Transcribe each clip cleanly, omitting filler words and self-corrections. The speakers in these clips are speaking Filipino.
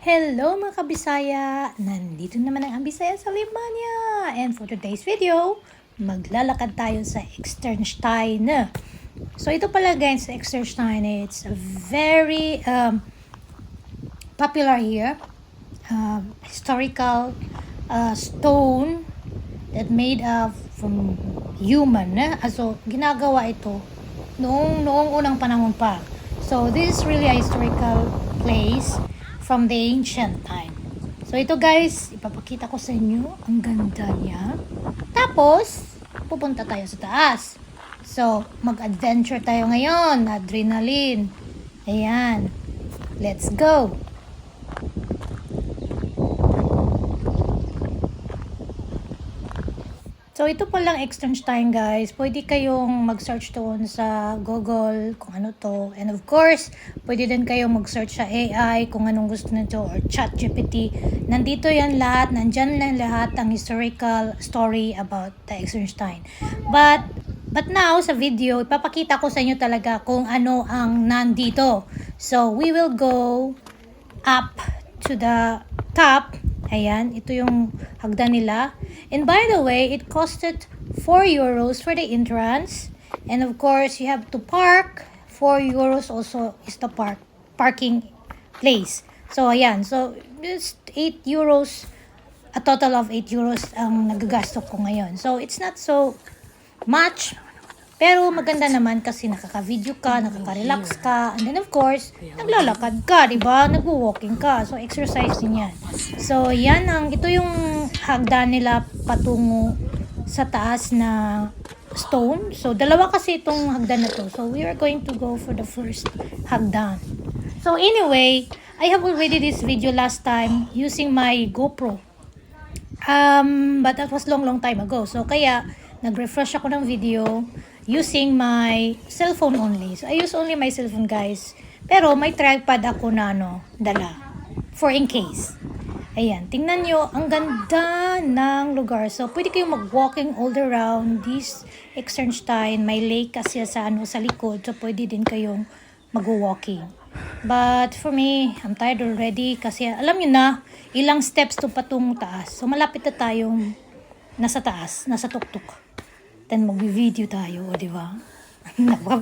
Hello mga kabisaya! Nandito naman ang Bisaya sa Limania! And for today's video, maglalakad tayo sa Externstein. So ito pala guys, Externstein, it's very popular here. Historical stone that made from human. So ginagawa ito noong unang panahon pa. So this is really a historical place from the ancient time. So ito guys, ipapakita ko sa inyo. Ang ganda niya. Tapos, pupunta tayo sa taas. So, mag-adventure tayo ngayon. Adrenaline. Ayan. Let's go. So, ito palang Externstein guys. Pwede kayong mag-search doon sa Google kung ano to. And of course, pwede din kayong mag-search sa AI kung anong gusto nito or ChatGPT. Nandito yan lahat. Nandyan lang lahat ang historical story about the Externstein. But now, sa video, ipapakita ko sa inyo talaga kung ano ang nandito. So, we will go up to the top. Ayan, ito yung hagdan nila. And by the way, it costed 4 euros for the entrance. And of course, you have to park. 4 euros also is the parking place. So, ayan. So, it's 8 euros. A total of 8 euros ang nagagastos ko ngayon. So, it's not so much. Pero maganda naman kasi nakaka-video ka, nakaka-relax ka, and then of course, naglalakad ka, di ba? Nagwo-walking ka. So, exercise din yan. So, ito yung hagdan nila patungo sa taas na stone. So, dalawa kasi itong hagdan na to. So, we are going to go for the first hagdan. So, anyway, I have already this video last time using my GoPro. But that was long time ago. So, kaya, nag-refresh ako ng video using my cellphone only. So, I use only my cellphone, guys. Pero, may tripod ako na, dala. For in case. Ayan, tingnan nyo, ang ganda ng lugar. So, pwede kayong mag-walking all around this Externstein. May lake kasi sa likod. So, pwede din kayong mag-walking. But, for me, I'm tired already. Kasi, alam nyo na, ilang steps to patungong taas. So, malapit na tayong nasa taas, nasa tuktok. Then mag-video tayo, di ba?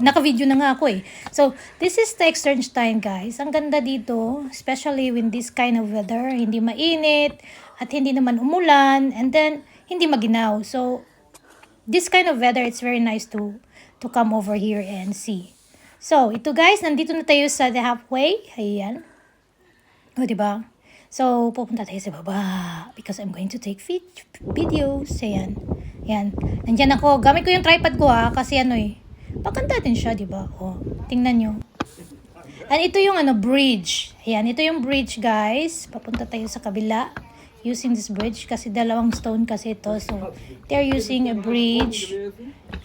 Naka-video na nga ako eh. So, this is the Externstein guys. Ang ganda dito, especially when this kind of weather, hindi mainit, at hindi naman umulan, and then, hindi maginaw. So, this kind of weather, it's very nice to come over here and see. So, ito guys, nandito na tayo sa the halfway. Ayan. O, di ba? So, pupunta tayo sa baba because I'm going to take videos. Ayan. Yan. Nandyan ako. Gamit ko yung tripod ko kasi paganda din siya, di ba? O, tingnan nyo. And ito yung bridge. Ayan, ito yung bridge, guys. Papunta tayo sa kabila using this bridge kasi dalawang stone kasi ito. So, they're using a bridge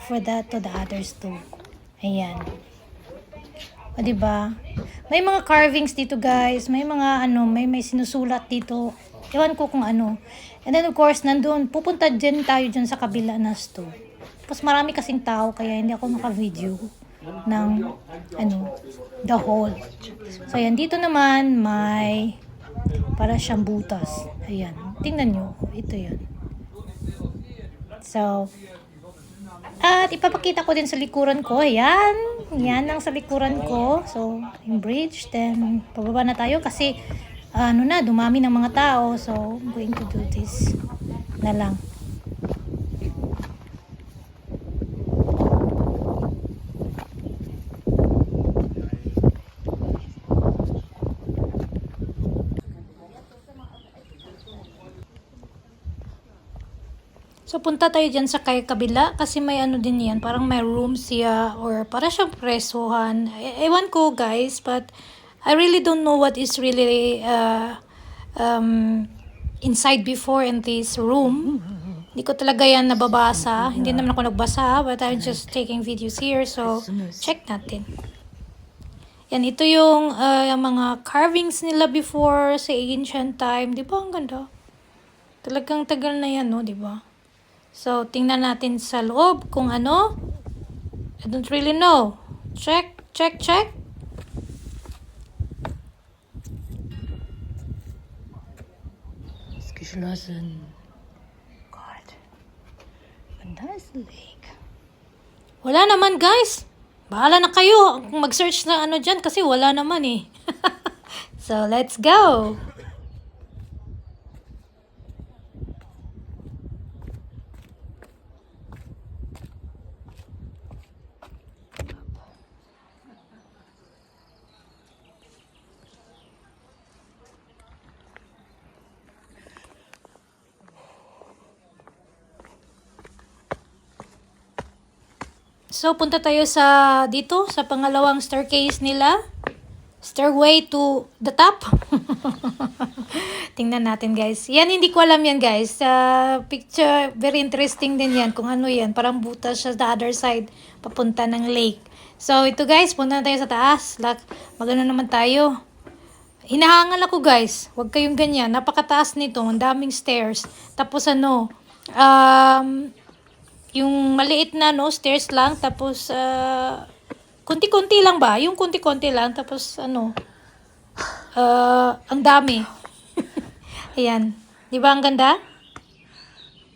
for that to the others too. Ayan. O, di ba? May mga carvings dito, guys. May mga may sinusulat dito. Ewan ko kung ano. And then of course, nandun, pupunta din tayo dyan sa kabila na store. Tapos marami kasing tao, kaya hindi ako naka-video ng, the hall. So, ayan, dito naman, may, para siyang butas. Ayan, tingnan nyo, ito yan. So, at ipapakita ko din sa likuran ko, ayan, yan ang sa likuran ko. So, yung bridge, then, pababa na tayo kasi, dumami ng mga tao. So, I'm going to do this na lang. So, punta tayo dyan sa kabila kasi may din yan. Parang may room siya or para siyang presohan. Ewan ko guys, but I really don't know what is really inside before in this room. Hindi ko talaga yan nababasa. Hindi naman ako nagbasa, but I'm just taking videos here. So, check natin. Yan, ito yung mga carvings nila before sa ancient time. Di ba? Ang ganda. Talagang tagal na yan, no? Di ba? So, tingnan natin sa loob kung ano. I don't really know. Check. geschlossen. God. Ganda is the lake. Wala naman, guys. Bahala na kayo kung mag-search na ano dyan kasi wala naman eh. So, let's go. So, punta tayo sa dito, sa pangalawang staircase nila. Stairway to the top. Tingnan natin, guys. Yan, hindi ko alam yan, guys. Picture, very interesting din yan. Kung ano yan, parang butas siya the other side, papunta ng lake. So, ito, guys, punta na tayo sa taas. Magano naman tayo. Hinahangal ako, guys. Huwag kayong ganyan. Napakataas nito. Ang daming stairs. Tapos, yung maliit na stairs lang tapos konti-konti lang ba? Yung konti-konti lang tapos ang dami. Ayan. 'Di ba ang ganda?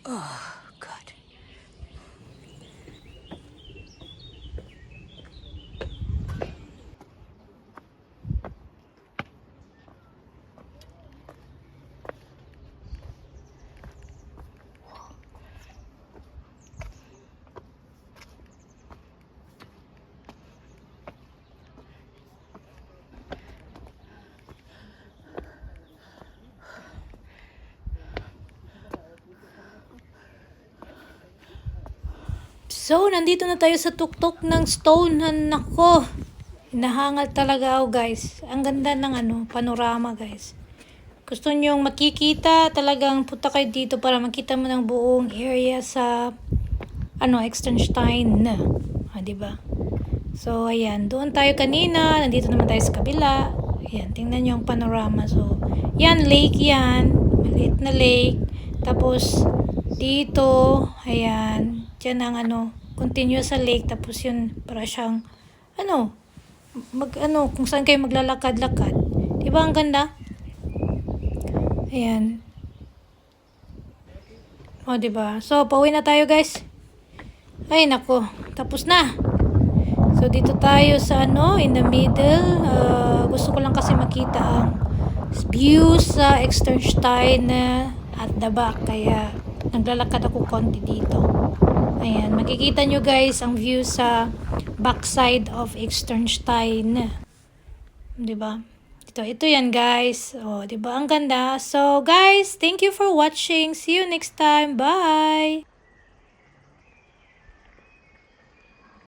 Oh, God. So, nandito na tayo sa tuktok ng stone. Nako, hinahangal talaga ako, guys. Ang ganda ng panorama, guys. Gusto nyong makikita, talagang punta kayo dito para makita mo ng buong area sa Extenstein na. Diba? So, ayan. Doon tayo kanina. Nandito naman tayo sa kabila. Ayan, tingnan nyo ang panorama. So, yan, lake yan. Maliit na lake. Tapos, dito, ayan. Diyan ang continuous sa lake. Tapos yun, para siyang, kung saan kayo maglalakad-lakad. Diba ang ganda? Ayan. O, diba? So, pauwi na tayo, guys. Ay, nako. Tapos na. So, dito tayo sa in the middle. Gusto ko lang kasi makita ang view sa Externstein at the back. Kaya, naglalakad ako konti dito. Ayan, makikita nyo guys ang view sa backside of Externstein. Diba? Ito yan guys. O, diba? Ang ganda. So guys, thank you for watching. See you next time. Bye!